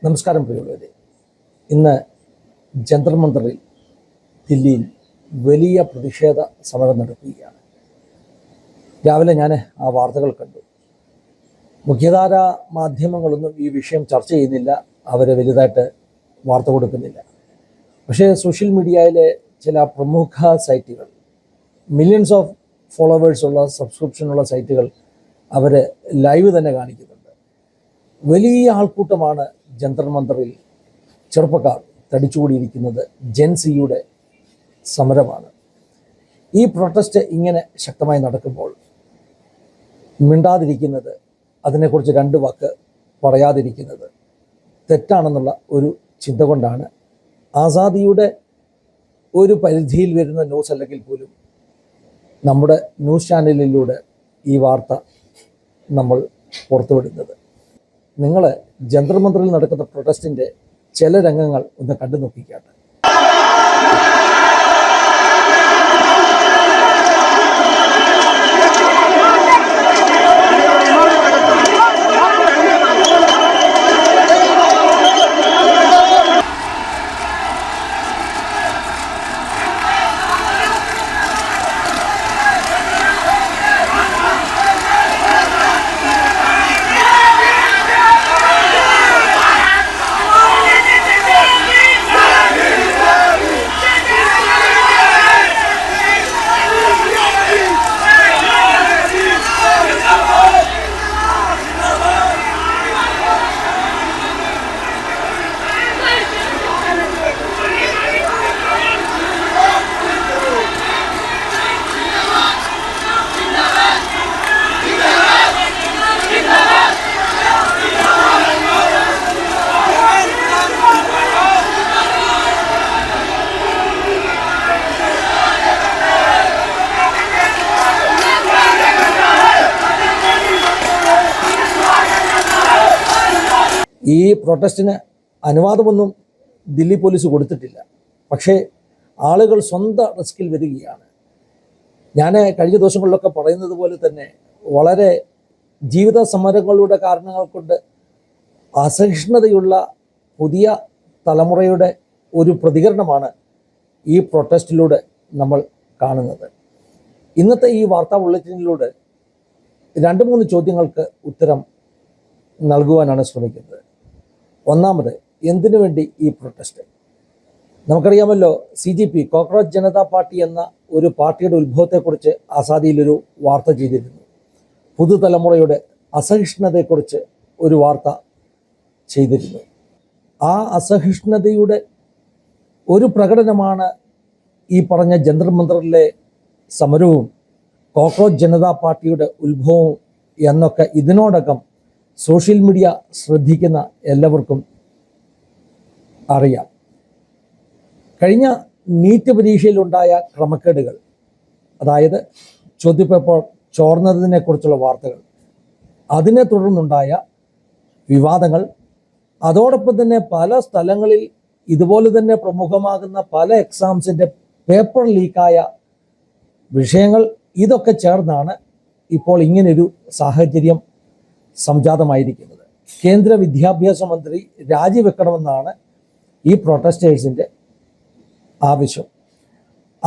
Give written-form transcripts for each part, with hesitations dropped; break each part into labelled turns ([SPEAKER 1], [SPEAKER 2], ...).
[SPEAKER 1] നമസ്കാരം പ്രിയമുള്ളവരെ. ഇന്ന് ജന്തർ മന്ദറിൽ ദില്ലിയിൽ വലിയ പ്രതിഷേധ സമരം നടക്കുകയാണ്. രാവിലെ ഞാൻ ആ വാർത്തകൾ കണ്ടു. മുഖ്യധാര മാധ്യമങ്ങളൊന്നും ഈ വിഷയം ചർച്ച ചെയ്യുന്നില്ല, അവരെ വലുതായിട്ട് വാർത്ത കൊടുക്കുന്നില്ല. പക്ഷേ സോഷ്യൽ മീഡിയയിലെ ചില പ്രമുഖ സൈറ്റുകൾ, മില്യൺസ് ഓഫ് ഫോളോവേഴ്സുള്ള സബ്സ്ക്രിപ്ഷനുള്ള സൈറ്റുകൾ അവർ ലൈവ് തന്നെ കാണിക്കുന്നുണ്ട്. വലിയ ആൾക്കൂട്ടമാണ് ജന്തർ മന്ദറിൽ. ചെറുപ്പക്കാർ തടിച്ചുകൂടിയിരിക്കുന്നത് ജെൻസിയുടെ സമരമാണ്. ഈ പ്രൊട്ടസ്റ്റ് ഇങ്ങനെ ശക്തമായി നടക്കുമ്പോൾ മിണ്ടാതിരിക്കുന്നത്, അതിനെക്കുറിച്ച് രണ്ട് വാക്ക് പറയാതിരിക്കുന്നത് തെറ്റാണെന്നുള്ള ഒരു ചിന്ത കൊണ്ടാണ് ആസാദിയുടെ ഒരു പരിധിയിൽ വരുന്ന ന്യൂസ് അല്ലെങ്കിൽ പോലും നമ്മുടെ ന്യൂസ് ചാനലിലൂടെ ഈ വാർത്ത നമ്മൾ പുറത്തുവിടുന്നത്. നിങ്ങൾ ജന്തർ മന്ദറിൽ നടക്കുന്ന പ്രൊട്ടസ്റ്റിൻ്റെ ചില രംഗങ്ങൾ ഒന്ന് കണ്ടു നോക്കിക്കാട്ടെ. ഈ പ്രൊട്ടസ്റ്റിന് അനുവാദമൊന്നും ദില്ലി പോലീസ് കൊടുത്തിട്ടില്ല. പക്ഷേ ആളുകൾ സ്വന്തം റിസ്കിൽ വരികയാണ്. ഞാൻ കഴിഞ്ഞ ദിവസങ്ങളിലൊക്കെ പറയുന്നത് പോലെ തന്നെ വളരെ ജീവിത സമരങ്ങളുടെ കാരണങ്ങൾ കൊണ്ട് അസഹിഷ്ണുതയുള്ള പുതിയ തലമുറയുടെ ഒരു പ്രതികരണമാണ് ഈ പ്രൊട്ടസ്റ്റിലൂടെ നമ്മൾ കാണുന്നത്. ഇന്നത്തെ ഈ വാർത്താ ബുള്ളറ്റിനിലൂടെ 2-3 ചോദ്യങ്ങൾക്ക് ഉത്തരം നൽകുവാനാണ് ശ്രമിക്കുന്നത്. ഒന്നാമത്, എന്തിനു വേണ്ടി ഈ പ്രൊട്ടസ്റ്റ്? നമുക്കറിയാമല്ലോ, CJP കോക്രോച്ച് ജനതാ പാർട്ടി എന്ന ഒരു പാർട്ടിയുടെ ഉത്ഭവത്തെക്കുറിച്ച് ആസാദിയിലൊരു വാർത്ത ചെയ്തിരുന്നു. പുതുതലമുറയുടെ അസഹിഷ്ണുതയെക്കുറിച്ച് ഒരു വാർത്ത ചെയ്തിരുന്നു. ആ അസഹിഷ്ണുതയുടെ ഒരു പ്രകടനമാണ് ഈ പറഞ്ഞ ജന്തർ മന്ദറിലെ സമരവും കോക്രോച്ച് ജനതാ പാർട്ടിയുടെ ഉത്ഭവവും എന്നൊക്കെ ഇതിനോടകം സോഷ്യൽ മീഡിയ ശ്രദ്ധിക്കുന്ന എല്ലാവർക്കും അറിയാം. കഴിഞ്ഞ നീറ്റ് പരീക്ഷയിലുണ്ടായ ക്രമക്കേടുകൾ, അതായത് ചോദ്യപേപ്പർ ചോർന്നതിനെക്കുറിച്ചുള്ള വാർത്തകൾ, അതിനെ തുടർന്നുണ്ടായ വിവാദങ്ങൾ, അതോടൊപ്പം തന്നെ പല സ്ഥലങ്ങളിൽ ഇതുപോലെ തന്നെ പ്രമുഖമാകുന്ന പല എക്സാംസിൻ്റെ പേപ്പർ ലീക്കായ വിഷയങ്ങൾ, ഇതൊക്കെ ചേർന്നാണ് ഇപ്പോൾ ഇങ്ങനൊരു സാഹചര്യം സംജാതമായിരിക്കുന്നത്. കേന്ദ്ര വിദ്യാഭ്യാസ മന്ത്രി രാജിവെക്കണമെന്നാണ് ഈ പ്രൊട്ടസ്റ്റേഴ്സിൻ്റെ ആവശ്യം.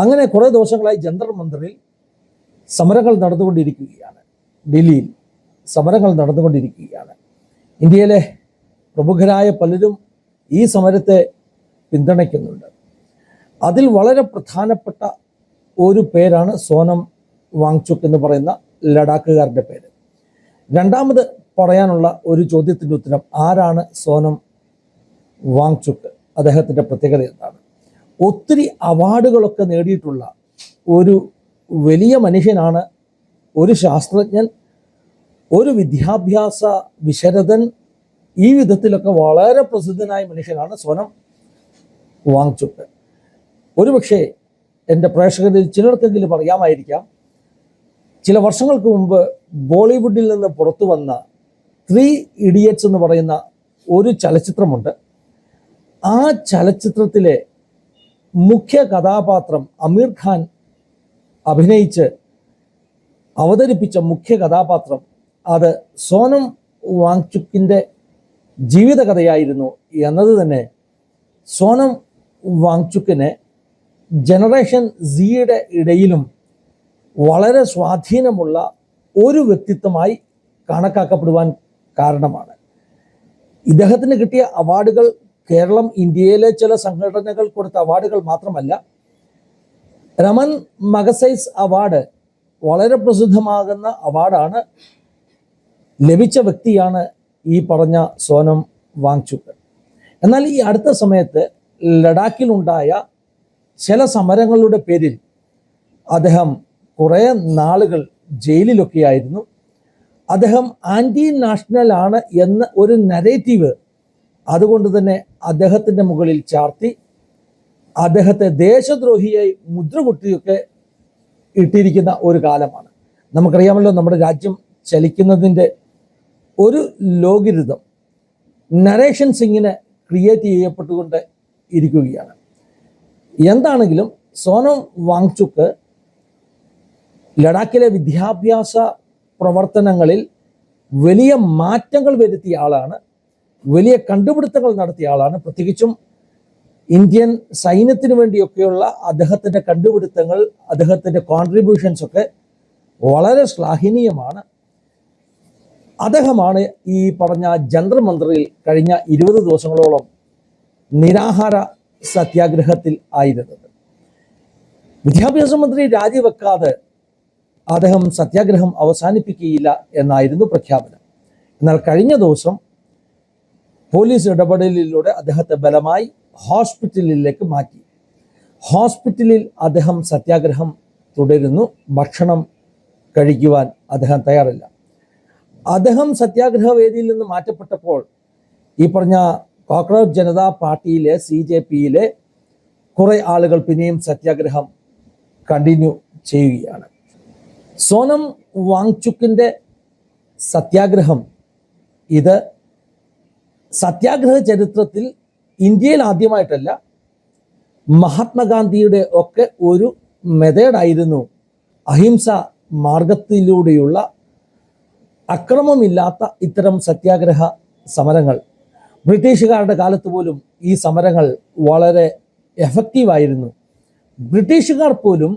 [SPEAKER 1] അങ്ങനെ കുറേ ദിവസങ്ങളായി ജന്തർ മന്ദറിൽ സമരങ്ങൾ നടന്നുകൊണ്ടിരിക്കുകയാണ്. ഡൽഹിയിൽ സമരങ്ങൾ നടന്നുകൊണ്ടിരിക്കുകയാണ്. ഇന്ത്യയിലെ പ്രമുഖരായ പലരും ഈ സമരത്തെ പിന്തുണയ്ക്കുന്നുണ്ട്. അതിൽ വളരെ പ്രധാനപ്പെട്ട ഒരു പേരാണ് സോനം വാങ്ചുക് എന്ന് പറയുന്ന ലഡാക്കുകാരൻ്റെ പേര്. രണ്ടാമത് പറയാനുള്ള ഒരു ചോദ്യത്തിൻ്റെ ഉത്തരം, ആരാണ് സോനം വാങ്ചുക്, അദ്ദേഹത്തിൻ്റെ പ്രത്യേകത എന്താണ്? ഒത്തിരി അവാർഡുകളൊക്കെ നേടിയിട്ടുള്ള ഒരു വലിയ മനുഷ്യനാണ്, ഒരു ശാസ്ത്രജ്ഞൻ, ഒരു വിദ്യാഭ്യാസ വിശരദൻ, ഈ വിധത്തിലൊക്കെ വളരെ പ്രസിദ്ധനായ മനുഷ്യനാണ് സോനം വാങ്ചുക്. ഒരുപക്ഷെ എൻ്റെ പ്രേക്ഷകരിൽ ചിലർക്കെങ്കിലും അറിയാമായിരിക്കാം, ചില വർഷങ്ങൾക്ക് മുമ്പ് ബോളിവുഡിൽ നിന്ന് പുറത്തു വന്ന 3 ഇഡിയറ്റ്സ് എന്ന് പറയുന്ന ഒരു ചലച്ചിത്രമുണ്ട്. ആ ചലച്ചിത്രത്തിലെ മുഖ്യ കഥാപാത്രം അമീർ ഖാൻ അഭിനയിച്ച് അവതരിപ്പിച്ച മുഖ്യ കഥാപാത്രം അത് സോനം വാങ്ചുക്കിൻ്റെ ജീവിതകഥയായിരുന്നു എന്നത് തന്നെ സോനം വാങ്ചുക്കിനെ ജനറേഷൻ സിയുടെ ഇടയിലും വളരെ സ്വാധീനമുള്ള ഒരു വ്യക്തിത്വമായി കണക്കാക്കപ്പെടുവാൻ കാരണമാണ്. ഇദ്ദേഹത്തിന് കിട്ടിയ അവാർഡുകൾ കേരളം, ഇന്ത്യയിലെ ചില സംഘടനകൾ കൊടുത്ത അവാർഡുകൾ മാത്രമല്ല, രമൻ മഗസൈസ് അവാർഡ് വളരെ പ്രസിദ്ധമാകുന്ന അവാർഡാണ്. ലഭിച്ച വ്യക്തിയാണ് ഈ പറഞ്ഞ സോനം വാങ്ചുക്ക്. എന്നാൽ ഈ അടുത്ത സമയത്ത് ലഡാക്കിലുണ്ടായ ചില സമരങ്ങളുടെ പേരിൽ അദ്ദേഹം കുറേ നാളുകൾ ജയിലിലൊക്കെ ആയിരുന്നു. അദ്ദേഹം ആൻറ്റി നാഷണൽ ആണ് എന്ന ഒരു നരേറ്റീവ് അതുകൊണ്ട് തന്നെ അദ്ദേഹത്തിൻ്റെ മുകളിൽ ചാർത്തി അദ്ദേഹത്തെ ദേശദ്രോഹിയായി മുദ്രകുട്ടിയൊക്കെ ഇട്ടിരിക്കുന്ന ഒരു കാലമാണ്. നമുക്കറിയാമല്ലോ, നമ്മുടെ രാജ്യം ചലിക്കുന്നതിൻ്റെ ഒരു ലോഗരിതം നരേഷൻ സിംഗിന് ക്രിയേറ്റ് ചെയ്യപ്പെട്ടുകൊണ്ട് ഇരിക്കുകയാണ്. എന്താണെങ്കിലും സോനം വാങ്ചുക്ക് ലഡാക്കിലെ വിദ്യാഭ്യാസ പ്രവർത്തനങ്ങളിൽ വലിയ മാറ്റങ്ങൾ വരുത്തിയ ആളാണ്, വലിയ കണ്ടുപിടുത്തങ്ങൾ നടത്തിയ ആളാണ്. പ്രത്യേകിച്ചും ഇന്ത്യൻ സൈന്യത്തിന് വേണ്ടിയൊക്കെയുള്ള അദ്ദേഹത്തിൻ്റെ കണ്ടുപിടുത്തങ്ങൾ, അദ്ദേഹത്തിൻ്റെ കോൺട്രിബ്യൂഷൻസ് ഒക്കെ വളരെ ശ്ലാഘനീയമാണ്. അദ്ദേഹമാണ് ഈ പറഞ്ഞ ജന്തർ മന്ദിറിൽ കഴിഞ്ഞ 20 ദിവസങ്ങളോളം നിരാഹാര സത്യാഗ്രഹത്തിൽ ആയിരുന്നത്. വിദ്യാഭ്യാസ മന്ത്രി രാജിവെക്കാതെ അദ്ദേഹം സത്യാഗ്രഹം അവസാനിപ്പിക്കുകയില്ല എന്നായിരുന്നു പ്രഖ്യാപനം. എന്നാൽ കഴിഞ്ഞ ദിവസം പോലീസ് ഇടപെടലിലൂടെ അദ്ദേഹത്തെ ബലമായി ഹോസ്പിറ്റലിലേക്ക് മാറ്റി. ഹോസ്പിറ്റലിൽ അദ്ദേഹം സത്യാഗ്രഹം തുടരുന്നു. ഭക്ഷണം കഴിക്കുവാൻ അദ്ദേഹം തയ്യാറില്ല. അദ്ദേഹം സത്യാഗ്രഹ വേദിയിൽ നിന്ന് മാറ്റപ്പെട്ടപ്പോൾ ഈ പറഞ്ഞ കോക്രോച്ച് ജനതാ പാർട്ടിയിലെ CJPയിലെ കുറേ ആളുകൾ പിന്നെയും സത്യാഗ്രഹം കണ്ടിന്യൂ ചെയ്യുകയാണ്. സോനം വാങ്ചുക്കിൻ്റെ സത്യാഗ്രഹം ഇത് സത്യാഗ്രഹ ചരിത്രത്തിൽ ഇന്ത്യയിൽ ആദ്യമായിട്ടല്ല, മഹാത്മാഗാന്ധിയുടെ ഒക്കെ ഒരു മെത്തേഡായിരുന്നു അഹിംസ മാർഗത്തിലൂടെയുള്ള അക്രമമില്ലാത്ത ഇത്തരം സത്യാഗ്രഹ സമരങ്ങൾ. ബ്രിട്ടീഷുകാരുടെ കാലത്ത് പോലും ഈ സമരങ്ങൾ വളരെ എഫക്റ്റീവായിരുന്നു. ബ്രിട്ടീഷുകാർ പോലും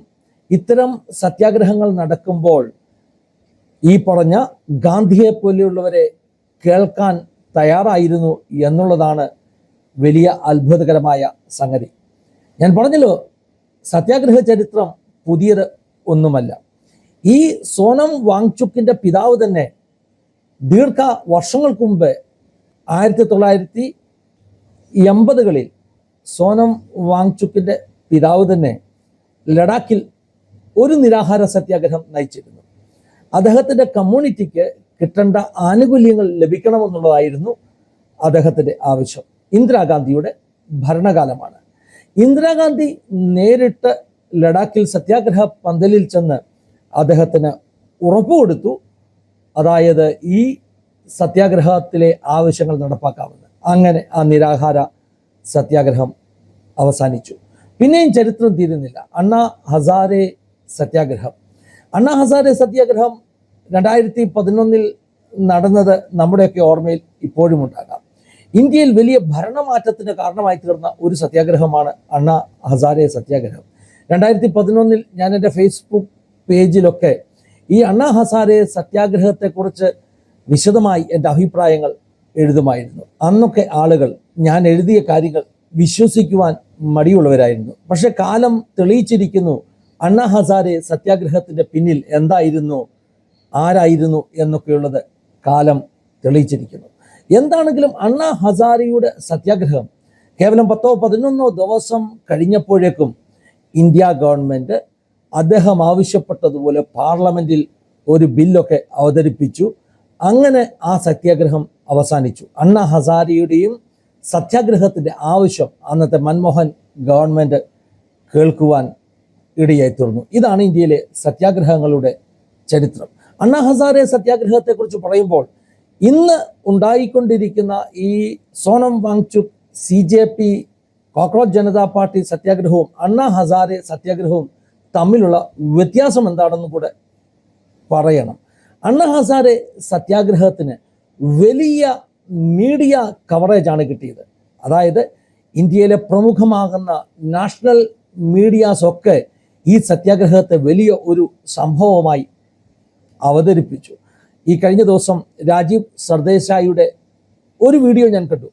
[SPEAKER 1] ഇത്തരം സത്യാഗ്രഹങ്ങൾ നടക്കുമ്പോൾ ഈ പറഞ്ഞ ഗാന്ധിയെ പോലെയുള്ളവരെ കേൾക്കാൻ തയ്യാറായിരുന്നു എന്നുള്ളതാണ് വലിയ അത്ഭുതകരമായ സംഗതി. ഞാൻ പറഞ്ഞല്ലോ, സത്യാഗ്രഹ ചരിത്രം പുതിയത് ഒന്നുമല്ല. ഈ സോനം വാങ്ചുക്കിൻ്റെ പിതാവ് തന്നെ വർഷങ്ങൾക്ക് മുമ്പ് 1980കളിൽ സോനം വാങ്ചുക്കിൻ്റെ പിതാവ് തന്നെ ലഡാക്കിൽ ഒരു നിരാഹാര സത്യാഗ്രഹം നയിച്ചിരുന്നു. അദ്ദേഹത്തിൻ്റെ കമ്മ്യൂണിറ്റിക്ക് കിട്ടേണ്ട ആനുകൂല്യങ്ങൾ ലഭിക്കണമെന്നുള്ളതായിരുന്നു അദ്ദേഹത്തിൻ്റെ ആവശ്യം. ഇന്ദിരാഗാന്ധിയുടെ ഭരണകാലമാണ്. ഇന്ദിരാഗാന്ധി നേരിട്ട് ലഡാക്കിൽ സത്യാഗ്രഹ പന്തലിൽ ചെന്ന് അദ്ദേഹത്തിന് ഉറപ്പ് കൊടുത്തു, അതായത് ഈ സത്യാഗ്രഹത്തിലെ ആവശ്യങ്ങൾ നടപ്പാക്കാമെന്ന്. അങ്ങനെ ആ നിരാഹാര സത്യാഗ്രഹം അവസാനിച്ചു. പിന്നെയും ചരിത്രം തീരുന്നില്ല. അണ്ണാ ഹസാരെ സത്യാഗ്രഹം 2011 നടന്നത് നമ്മുടെയൊക്കെ ഓർമ്മയിൽ ഇപ്പോഴും ഉണ്ടാകാം. ഇന്ത്യയിൽ വലിയ ഭരണമാറ്റത്തിന് കാരണമായി തീർന്ന ഒരു സത്യാഗ്രഹമാണ് അണ്ണാ ഹസാരെ സത്യാഗ്രഹം. 2011 ഞാൻ എൻ്റെ ഫേസ്ബുക്ക് പേജിലൊക്കെ ഈ അണ്ണാ ഹസാരെ സത്യാഗ്രഹത്തെക്കുറിച്ച് വിശദമായി എൻ്റെ അഭിപ്രായങ്ങൾ എഴുതുമായിരുന്നു. അന്നൊക്കെ ആളുകൾ ഞാൻ എഴുതിയ കാര്യങ്ങൾ വിശ്വസിക്കുവാൻ മടിയുള്ളവരായിരുന്നു. പക്ഷെ കാലം തെളിയിച്ചിരിക്കുന്നു, അണ്ണാ ഹസാരെ സത്യാഗ്രഹത്തിൻ്റെ പിന്നിൽ എന്തായിരുന്നു, ആരായിരുന്നു എന്നൊക്കെയുള്ളത് കാലം തെളിയിച്ചിരിക്കുന്നു. എന്താണെങ്കിലും അണ്ണാ ഹസാരെയുടെ സത്യാഗ്രഹം കേവലം 10-11 ദിവസം കഴിഞ്ഞപ്പോഴേക്കും ഇന്ത്യ ഗവൺമെൻറ് അദ്ദേഹം ആവശ്യപ്പെട്ടതുപോലെ പാർലമെൻറ്റിൽ ഒരു ബില്ലൊക്കെ അവതരിപ്പിച്ചു. അങ്ങനെ ആ സത്യാഗ്രഹം അവസാനിച്ചു. അണ്ണാ ഹസാരെയുടെയും സത്യാഗ്രഹത്തിൻ്റെ ആവശ്യം അന്നത്തെ മൻമോഹൻ ഗവൺമെൻറ് കേൾക്കുവാൻ ഇടയായി തീർന്നു. ഇതാണ് ഇന്ത്യയിലെ സത്യാഗ്രഹങ്ങളുടെ ചരിത്രം. അണ്ണാ ഹസാരെ സത്യാഗ്രഹത്തെക്കുറിച്ച് പറയുമ്പോൾ ഇന്ന് ഉണ്ടായിക്കൊണ്ടിരിക്കുന്ന ഈ Sonam Wangchuk CJP cockroach Janata party സത്യാഗ്രഹവും അണ്ണാ ഹസാരെ സത്യാഗ്രഹവും തമ്മിലുള്ള വ്യത്യാസം എന്താണെന്ന് കൂടെ പറയണം. അണ്ണാ ഹസാരെ സത്യാഗ്രഹത്തിന് വലിയ മീഡിയ കവറേജാണ് കിട്ടിയത്. അതായത് ഇന്ത്യയിലെ പ്രമുഖമാകുന്ന നാഷണൽ മീഡിയാസൊക്കെ ഈ സത്യാഗ്രഹത്തെ വലിയ ഒരു സംഭവമായി അവതരിപ്പിച്ചു. ഈ കഴിഞ്ഞ ദിവസം രാജീവ് സർദേശായിയുടെ ഒരു വീഡിയോ ഞാൻ കണ്ടു.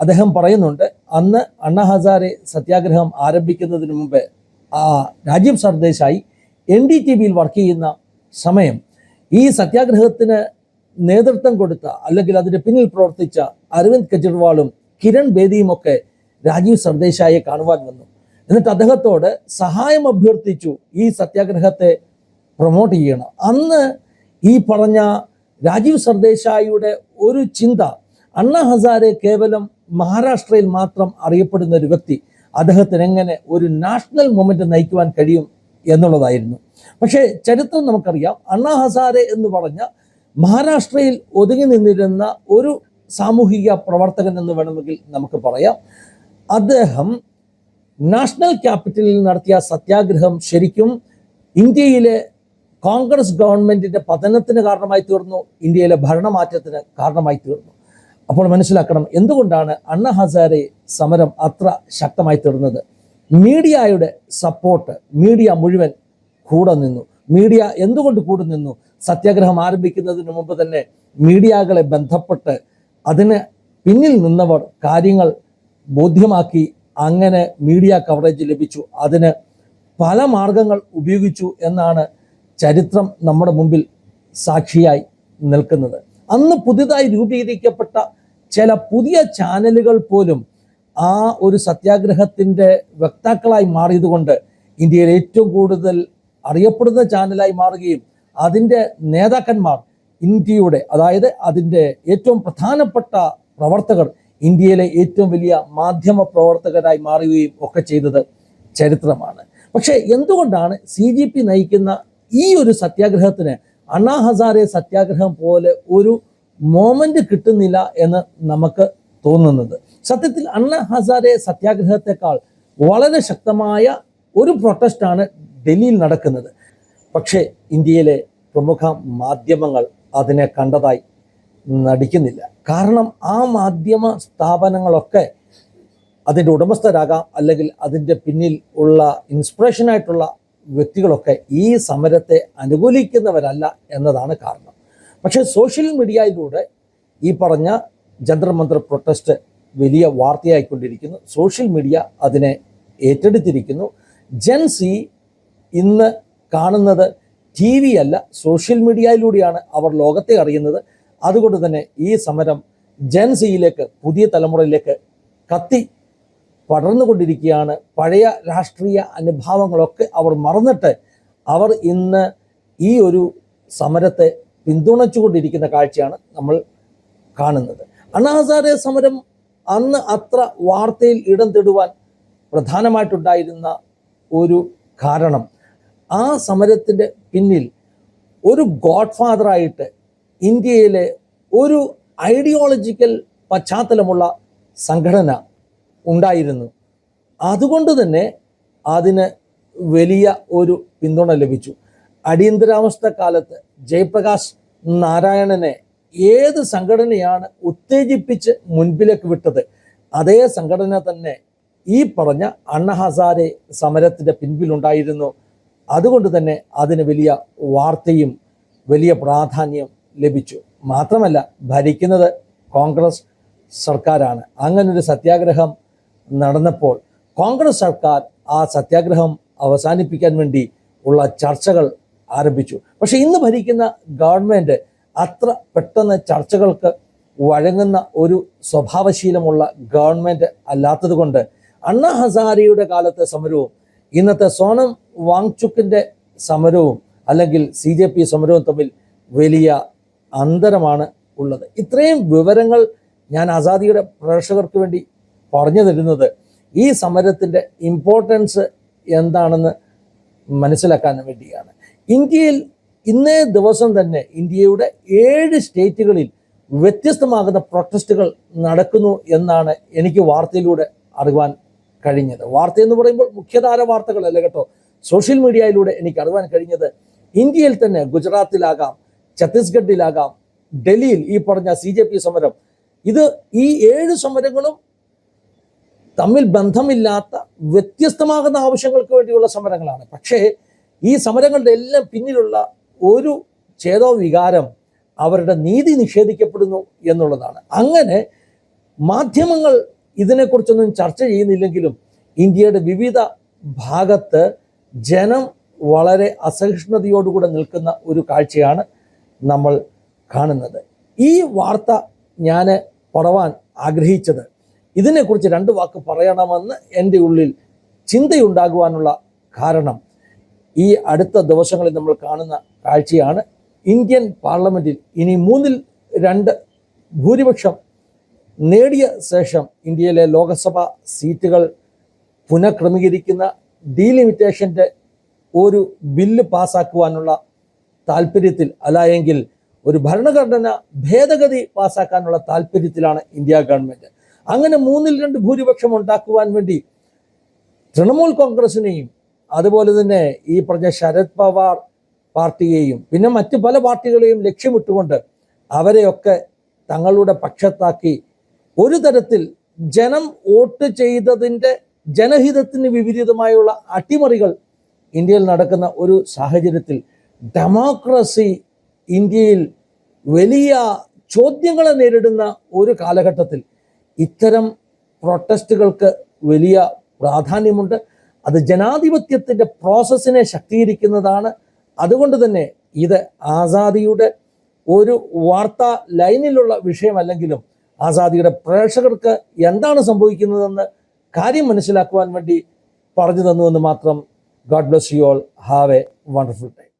[SPEAKER 1] അദ്ദേഹം പറയുന്നുണ്ട്, അന്ന് അണ്ണാ ഹസാരെ സത്യാഗ്രഹം ആരംഭിക്കുന്നതിന് മുമ്പ് രാജീവ് സർദേശായി NDTVയിൽ വർക്ക് ചെയ്യുന്ന സമയം ഈ സത്യാഗ്രഹത്തിന് നേതൃത്വം കൊടുത്ത അല്ലെങ്കിൽ അതിന് പിന്നിൽ പ്രവർത്തിച്ച അരവിന്ദ് കെജ്രിവാളും കിരൺ ബേദിയുമൊക്കെ രാജീവ് സർദേശായിയെ കാണുവാൻ വന്നു. എന്നിട്ട് അദ്ദേഹത്തോട് സഹായം അഭ്യർത്ഥിച്ചു ഈ സത്യാഗ്രഹത്തെ പ്രൊമോട്ട് ചെയ്യണം. അന്ന് ഈ പറഞ്ഞ രാജീവ് സർദേശായിയുടെ ഒരു ചിന്ത, അണ്ണാ ഹസാരെ കേവലം മഹാരാഷ്ട്രയിൽ മാത്രം അറിയപ്പെടുന്ന ഒരു വ്യക്തി, അദ്ദേഹത്തിന് എങ്ങനെ ഒരു നാഷണൽ മൂവ്മെന്റ് നയിക്കുവാൻ കഴിയും എന്നുള്ളതായിരുന്നു. പക്ഷേ ചരിത്രം നമുക്കറിയാം, അണ്ണാ ഹസാരെ എന്ന് പറഞ്ഞ മഹാരാഷ്ട്രയിൽ ഒതുങ്ങി നിന്നിരുന്ന ഒരു സാമൂഹിക പ്രവർത്തകൻ എന്ന് വേണമെങ്കിൽ നമുക്ക് പറയാം. അദ്ദേഹം നാഷണൽ ക്യാപിറ്റലിൽ നടത്തിയ സത്യാഗ്രഹം ശരിക്കും ഇന്ത്യയിലെ കോൺഗ്രസ് ഗവൺമെന്റിന്റെ പതനത്തിന് കാരണമായി തീർന്നു, ഇന്ത്യയിലെ ഭരണമാറ്റത്തിന് കാരണമായി തീർന്നു. അപ്പോൾ മനസ്സിലാക്കണം എന്തുകൊണ്ടാണ് അണ്ണാ ഹസാരെ സമരം അത്ര ശക്തമായി തീർന്നത്. മീഡിയയുടെ സപ്പോർട്ട്, മീഡിയ മുഴുവൻ കൂടെ നിന്നു. മീഡിയ എന്തുകൊണ്ട് കൂടെ നിന്നു? സത്യാഗ്രഹം ആരംഭിക്കുന്നതിന് മുമ്പ് തന്നെ മീഡിയകളെ ബന്ധപ്പെട്ട് അതിന് പിന്നിൽ നിന്നവർ കാര്യങ്ങൾ ബോധ്യമാക്കി. അങ്ങനെ മീഡിയ കവറേജ് ലഭിച്ചു. അതിന് പല മാർഗങ്ങൾ ഉപയോഗിച്ചു എന്നാണ് ചരിത്രം നമ്മുടെ മുമ്പിൽ സാക്ഷിയായി നിൽക്കുന്നത്. അന്ന് പുതിയതായി രൂപീകരിക്കപ്പെട്ട ചില പുതിയ ചാനലുകൾ പോലും ആ ഒരു സത്യാഗ്രഹത്തിൻ്റെ വക്താക്കളായി മാറിയതുകൊണ്ട് ഇന്ത്യയിൽ ഏറ്റവും കൂടുതൽ അറിയപ്പെടുന്ന ചാനലായി മാറുകയും അതിൻ്റെ നേതാക്കന്മാർ ഇന്ത്യയുടെ, അതായത് അതിൻ്റെ ഏറ്റവും പ്രധാനപ്പെട്ട പ്രവർത്തകർ ഇന്ത്യയിലെ ഏറ്റവും വലിയ മാധ്യമ പ്രവർത്തകരായി മാറുകയും ഒക്കെ ചെയ്തത് ചരിത്രമാണ്. പക്ഷേ എന്തുകൊണ്ടാണ് CJP നയിക്കുന്ന ഈ ഒരു സത്യാഗ്രഹത്തിന് അണ്ണാ ഹസാരെ സത്യാഗ്രഹം പോലെ ഒരു മോമെന്റ് കിട്ടുന്നില്ല എന്ന് നമുക്ക് തോന്നുന്നത്? സത്യത്തിൽ അണ്ണാ ഹസാരെ സത്യാഗ്രഹത്തെക്കാൾ വളരെ ശക്തമായ ഒരു പ്രൊട്ടസ്റ്റാണ് ഡൽഹിയിൽ നടക്കുന്നത്. പക്ഷേ ഇന്ത്യയിലെ പ്രമുഖ മാധ്യമങ്ങൾ അതിനെ കണ്ടതായി നടിക്കുന്നില്ല. കാരണം ആ മാധ്യമ സ്ഥാപനങ്ങളൊക്കെ അതിൻ്റെ ഉടമസ്ഥരാകാം, അല്ലെങ്കിൽ അതിൻ്റെ പിന്നിൽ ഉള്ള ഇൻസ്പിറേഷനായിട്ടുള്ള വ്യക്തികളൊക്കെ ഈ സമരത്തെ അനുകൂലിക്കുന്നവരല്ല എന്നതാണ് കാരണം. പക്ഷേ സോഷ്യൽ മീഡിയയിലൂടെ ഈ പറഞ്ഞ ജന്തർ മന്തർ പ്രൊട്ടസ്റ്റ് വലിയ വാർത്തയായിക്കൊണ്ടിരിക്കുന്നു. സോഷ്യൽ മീഡിയ അതിനെ ഏറ്റെടുത്തിരിക്കുന്നു. ജെൻസി ഇന്ന് കാണുന്നത് TV അല്ല, സോഷ്യൽ മീഡിയയിലൂടെയാണ് അവർ ലോകത്തെ അറിയുന്നത്. അതുകൊണ്ട് തന്നെ ഈ സമരം ജെൻസിയിലേക്ക്, പുതിയ തലമുറയിലേക്ക് കത്തി പടർന്നുകൊണ്ടിരിക്കുകയാണ്. പഴയ രാഷ്ട്രീയ അനുഭാവങ്ങളൊക്കെ അവർ മറന്നിട്ട് അവർ ഇന്ന് ഈ ഒരു സമരത്തെ പിന്തുണച്ചുകൊണ്ടിരിക്കുന്ന കാഴ്ചയാണ് നമ്മൾ കാണുന്നത്. അണ്ണാ ഹസാരെ സമരം അന്ന് അത്ര വാർത്തയിൽ ഇടം തേടുവാൻ പ്രധാനമായിട്ടുണ്ടായിരുന്ന ഒരു കാരണം, ആ സമരത്തിൻ്റെ പിന്നിൽ ഒരു ഗോഡ് ഫാദറായിട്ട് ഇന്ത്യയിലെ ഒരു ഐഡിയോളജിക്കൽ പശ്ചാത്തലമുള്ള സംഘടന ഉണ്ടായിരുന്നു. അതുകൊണ്ട് തന്നെ അതിന് വലിയ ഒരു പിന്തുണ ലഭിച്ചു. അടിയന്തരാവസ്ഥ കാലത്ത് ജയപ്രകാശ് നാരായണനെ ഏത് സംഘടനയാണ് ഉത്തേജിപ്പിച്ച് മുൻപിലേക്ക് വിട്ടത്, അതേ സംഘടന തന്നെ ഈ പറഞ്ഞ അണ്ണാ ഹസാരെ സമരത്തിൻ്റെ പിൻപിലുണ്ടായിരുന്നു. അതുകൊണ്ട് തന്നെ അതിന് വലിയ വാർത്തയും വലിയ പ്രാധാന്യം ലഭിച്ചു. മാത്രമല്ല ഭരിക്കുന്നത് കോൺഗ്രസ് സർക്കാരാണ്. അങ്ങനൊരു സത്യാഗ്രഹം നടന്നപ്പോൾ കോൺഗ്രസ് സർക്കാർ ആ സത്യാഗ്രഹം അവസാനിപ്പിക്കാൻ വേണ്ടി ഉള്ള ചർച്ചകൾ ആരംഭിച്ചു. പക്ഷെ ഇന്ന് ഭരിക്കുന്ന ഗവൺമെൻറ് അത്ര പെട്ടെന്ന് ചർച്ചകൾക്ക് വഴങ്ങുന്ന ഒരു സ്വഭാവശീലമുള്ള ഗവൺമെൻറ് അല്ലാത്തത് കൊണ്ട് അണ്ണാ ഹസാരെയുടെ കാലത്തെ സമരവും ഇന്നത്തെ സോണം വാങ്ചുക്കിൻ്റെ സമരവും അല്ലെങ്കിൽ CJP സമരവും തമ്മിൽ വലിയ അന്തരമാണ് ഉള്ളത്. ഇത്രയും വിവരങ്ങൾ ഞാൻ ആസാദിയുടെ പ്രേക്ഷകർക്ക് വേണ്ടി പറഞ്ഞു തരുന്നത് ഈ സമരത്തിൻ്റെ ഇമ്പോർട്ടൻസ് എന്താണെന്ന് മനസ്സിലാക്കാൻ വേണ്ടിയാണ്. ഇന്ത്യയിൽ ഇന്നേ ദിവസം തന്നെ ഇന്ത്യയുടെ 7 സ്റ്റേറ്റുകളിൽ വ്യത്യസ്തമാകുന്ന പ്രൊട്ടസ്റ്റുകൾ നടക്കുന്നു എന്നാണ് എനിക്ക് വാർത്തയിലൂടെ അറിവാൻ കഴിഞ്ഞത്. വാർത്ത എന്ന് പറയുമ്പോൾ മുഖ്യധാര വാർത്തകളല്ല കേട്ടോ, സോഷ്യൽ മീഡിയയിലൂടെ എനിക്ക് അറിവാൻ കഴിഞ്ഞത് ഇന്ത്യയിൽ തന്നെ ഗുജറാത്തിലാകാം, ഛത്തീസ്ഗഡിലാകാം, ഡൽഹിയിൽ ഈ പറഞ്ഞ CJP സമരം ഈ 7 സമരങ്ങളും തമ്മിൽ ബന്ധമില്ലാത്ത വ്യത്യസ്തമാകുന്ന ആവശ്യങ്ങൾക്ക് വേണ്ടിയുള്ള സമരങ്ങളാണ്. പക്ഷേ ഈ സമരങ്ങളുടെ എല്ലാം പിന്നിലുള്ള ഒരു ചേതോ വികാരം അവരുടെ നീതി നിഷേധിക്കപ്പെടുന്നു എന്നുള്ളതാണ്. അങ്ങനെ മാധ്യമങ്ങൾ ഇതിനെക്കുറിച്ചൊന്നും ചർച്ച ചെയ്യുന്നില്ലെങ്കിലും ഇന്ത്യയുടെ വിവിധ ഭാഗത്ത് ജനം വളരെ അസഹിഷ്ണുതയോടുകൂടെ നിൽക്കുന്ന ഒരു കാഴ്ചയാണ് നമ്മൾ കാണുന്നത്. ഈ വാർത്ത ഞാൻ പറവാൻ ആഗ്രഹിച്ചത് ഇതിനെക്കുറിച്ച് 2 വാക്ക് പറയണമെന്ന് എൻ്റെ ഉള്ളിൽ ചിന്തയുണ്ടാകുവാനുള്ള കാരണം ഈ അടുത്ത ദിവസങ്ങളിൽ നമ്മൾ കാണുന്ന കാഴ്ചയാണ്. ഇന്ത്യൻ പാർലമെൻറ്റിൽ ഇനി 3-2 ഭൂരിപക്ഷം നേടിയ ശേഷം ഇന്ത്യയിലെ ലോകസഭാ സീറ്റുകൾ പുനഃക്രമീകരിക്കുന്ന ഡീലിമിറ്റേഷൻ്റെ ഒരു ബില്ല് പാസ്സാക്കുവാനുള്ള താല്പര്യത്തിൽ, അല്ലായെങ്കിൽ ഒരു ഭരണഘടന ഭേദഗതി പാസ്സാക്കാനുള്ള താല്പര്യത്തിലാണ് ഇന്ത്യ ഗവൺമെൻറ്. അങ്ങനെ 3-2 ഭൂരിപക്ഷം ഉണ്ടാക്കുവാൻ വേണ്ടി തൃണമൂൽ കോൺഗ്രസിനെയും അതുപോലെ തന്നെ ഈ പറഞ്ഞ ശരത് പവാർ പാർട്ടിയെയും പിന്നെ മറ്റ് പല പാർട്ടികളെയും ലക്ഷ്യമിട്ടുകൊണ്ട് അവരെയൊക്കെ തങ്ങളുടെ പക്ഷത്താക്കി ഒരു തരത്തിൽ ജനം വോട്ട് ചെയ്തതിൻ്റെ ജനഹിതത്തിന് വിപരീതമായുള്ള അട്ടിമറികൾ ഇന്ത്യയിൽ നടക്കുന്ന ഒരു സാഹചര്യത്തിൽ ഡെമോക്രസി ഇന്ത്യയിൽ വലിയ ചോദ്യങ്ങളെ നേരിടുന്ന ഒരു കാലഘട്ടത്തിൽ ഇത്തരം പ്രൊട്ടസ്റ്റുകൾക്ക് വലിയ പ്രാധാന്യമുണ്ട്. അത് ജനാധിപത്യത്തിൻ്റെ പ്രോസസ്സിനെ ശക്തീകരിക്കുന്നതാണ്. അതുകൊണ്ട് തന്നെ ഇത് ആസാദിയുടെ ഒരു വാർത്താ ലൈനിലുള്ള വിഷയമല്ലെങ്കിലും ആസാദിയുടെ പ്രേക്ഷകർക്ക് എന്താണ് സംഭവിക്കുന്നതെന്ന് കാര്യം മനസ്സിലാക്കുവാൻ വേണ്ടി പറഞ്ഞു തന്നുവെന്ന് മാത്രം. God bless you all. Have a wonderful day.